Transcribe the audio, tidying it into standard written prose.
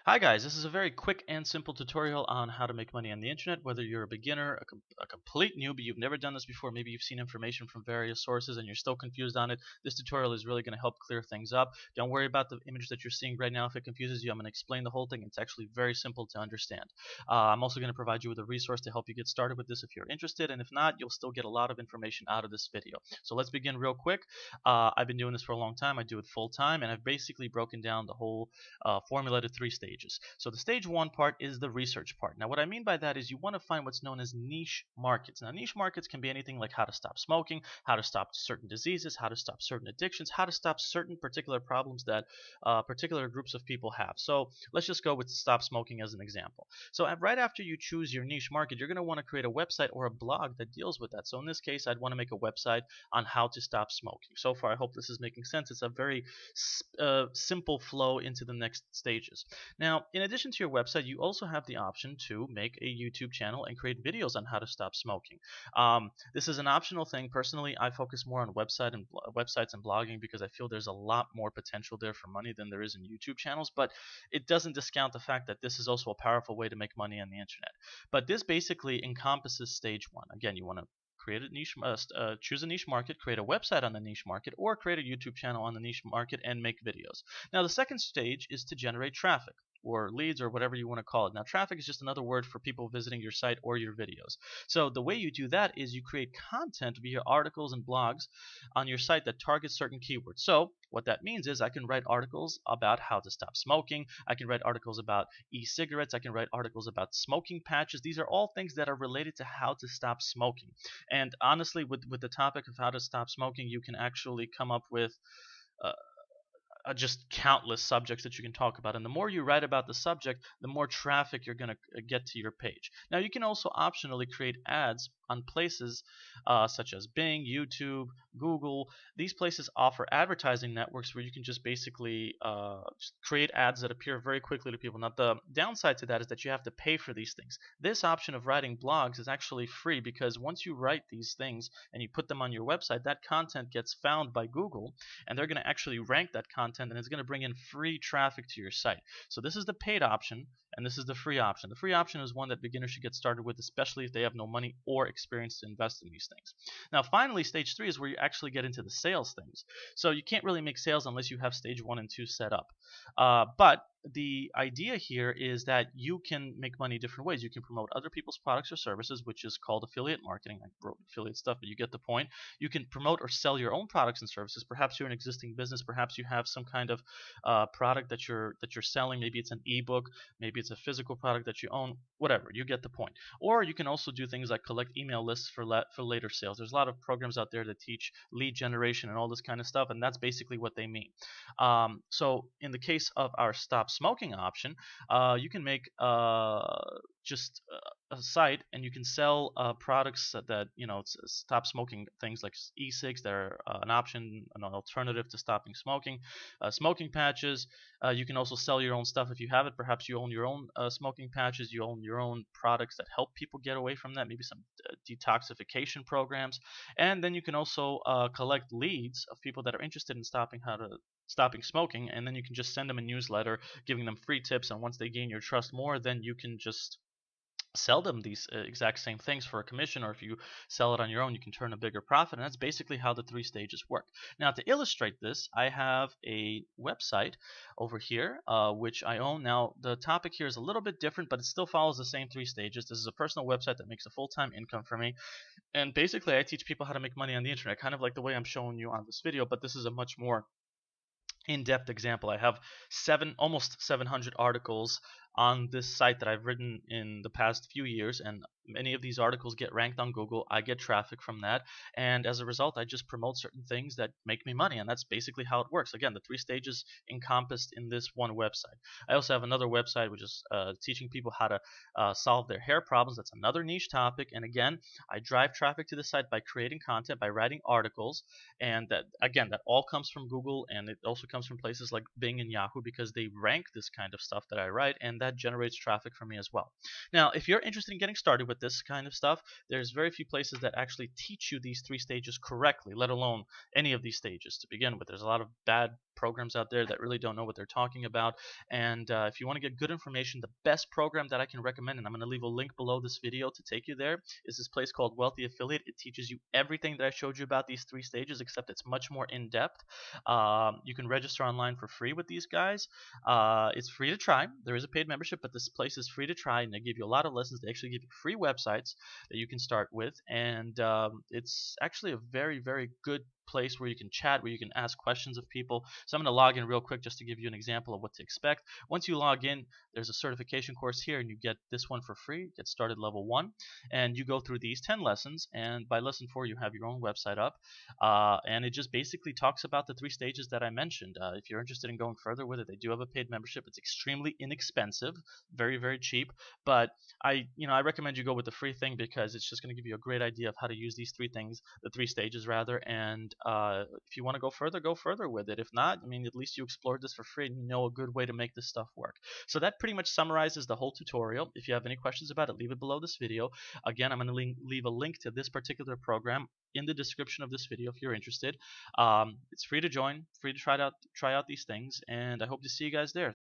Hi guys, this is a very quick and simple tutorial on how to make money on the internet, whether you're a beginner, a complete newbie, you've never done this before, maybe you've seen information from various sources and you're still confused on it. This tutorial is really going to help clear things up. Don't worry about the image that you're seeing right now. If it confuses you, I'm going to explain the whole thing. It's actually very simple to understand. I'm also going to provide you with a resource to help you get started with this if you're interested, and if not, you'll still get a lot of information out of this video. So let's begin real quick. I've been doing this for a long time. I do it full time, and I've basically broken down the whole formula to three stages. So the stage one part is the research part. Now what I mean by that is you want to find what's known as niche markets. Now niche markets can be anything like how to stop smoking, how to stop certain diseases, how to stop certain addictions, how to stop certain particular problems that particular groups of people have. So let's just go with stop smoking as an example. So right after you choose your niche market, you're going to want to create a website or a blog that deals with that. So in this case, I'd want to make a website on how to stop smoking. So far, I hope this is making sense. It's a very simple flow into the next stages. Now, in addition to your website, you also have the option to make a YouTube channel and create videos on how to stop smoking. This is an optional thing. Personally, I focus more on websites and blogging because I feel there's a lot more potential there for money than there is in YouTube channels. But it doesn't discount the fact that this is also a powerful way to make money on the internet. But this basically encompasses stage one. Again, you want to create a niche, choose a niche market, create a website on the niche market, or create a YouTube channel on the niche market and make videos. Now, the second stage is to generate traffic or leads or whatever you want to call it. Now, traffic is just another word for people visiting your site or your videos. So the way you do that is you create content via articles and blogs on your site that target certain keywords. So what that means is I can write articles about how to stop smoking. I can write articles about e-cigarettes. I can write articles about smoking patches. These are all things that are related to how to stop smoking. And honestly, with the topic of how to stop smoking, you can actually come up with uh, just countless subjects that you can talk about. And the more you write about the subject, the more traffic you're going to get to your page. Now, you can also optionally create ads on places such as Bing, YouTube, Google. These places offer advertising networks where you can just basically just create ads that appear very quickly to people. Now, the downside to that is that you have to pay for these things. This option of writing blogs is actually free because once you write these things and you put them on your website, that content gets found by Google and they're going to actually rank that content and it's going to bring in free traffic to your site. So this is the paid option and this is the free option. The free option is one that beginners should get started with, especially if they have no money or experience to invest in these things. Now finally, stage three is where you actually get into the sales things. So you can't really make sales unless you have stage one and two set up. But the idea here is that you can make money different ways. You can promote other people's products or services, which is called affiliate marketing. I wrote affiliate stuff, but you get the point. You can promote or sell your own products and services. Perhaps you're an existing business. Perhaps you have some kind of product that you're selling. Maybe it's an ebook. Maybe it's a physical product that you own. Whatever. You get the point. Or you can also do things like collect email lists for later sales. There's a lot of programs out there that teach lead generation and all this kind of stuff, and that's basically what they mean. So in the case of our stop smoking option, you can make just a site and you can sell products that stop smoking things like e-cigs that are an option, an alternative to stopping smoking, smoking patches. You can also sell your own stuff if you have it. Perhaps you own your own smoking patches, you own your own products that help people get away from that, maybe some detoxification programs. And then you can also collect leads of people that are interested in stopping smoking, and then you can just send them a newsletter giving them free tips, and once they gain your trust more, then you can just sell them these exact same things for a commission, or if you sell it on your own you can turn a bigger profit. And that's basically how the three stages work. Now to illustrate this, I have a website over here which I own. Now the topic here is a little bit different, but it still follows the same three stages. This is a personal website that makes a full-time income for me, and basically I teach people how to make money on the internet, kind of like the way I'm showing you on this video, but this is a much more in-depth example. I have almost 700 articles on this site that I've written in the past few years, and many of these articles get ranked on Google. I get traffic from that, and as a result I just promote certain things that make me money, and that's basically how it works. Again, the three stages encompassed in this one website. I also have another website which is teaching people how to solve their hair problems. That's another niche topic, and again I drive traffic to the site by creating content, by writing articles, and that all comes from Google, and it also comes from places like Bing and Yahoo because they rank this kind of stuff that I write, and that generates traffic for me as well. Now if you're interested in getting started with this kind of stuff, there's very few places that actually teach you these three stages correctly, let alone any of these stages to begin with. There's a lot of bad programs out there that really don't know what they're talking about. And if you want to get good information, the best program that I can recommend, and I'm going to leave a link below this video to take you there, is this place called Wealthy Affiliate. It teaches you everything that I showed you about these 3 stages, except it's much more in depth. You can register online for free with these guys. It's free to try. There is a paid membership, but this place is free to try, and they give you a lot of lessons. They actually give you free websites that you can start with, and it's actually a very, very good place where you can chat, where you can ask questions of people. So I'm going to log in real quick just to give you an example of what to expect. Once you log in, there's a certification course here, and you get this one for free. Get started level 1, and you go through these 10 lessons, and by lesson 4 you have your own website up, and it just basically talks about the 3 stages that I mentioned. If you're interested in going further with it, they do have a paid membership. It's extremely inexpensive, very, very cheap, but I recommend you go with the free thing because it's just going to give you a great idea of how to use these 3 things, the 3 stages rather. And if you want to go further with it. If not, I mean, at least you explored this for free and you know a good way to make this stuff work. So that pretty much summarizes the whole tutorial. If you have any questions about it, leave it below this video. Again, I'm going to leave a link to this particular program in the description of this video if you're interested. It's free to join, free to try out these things, and I hope to see you guys there.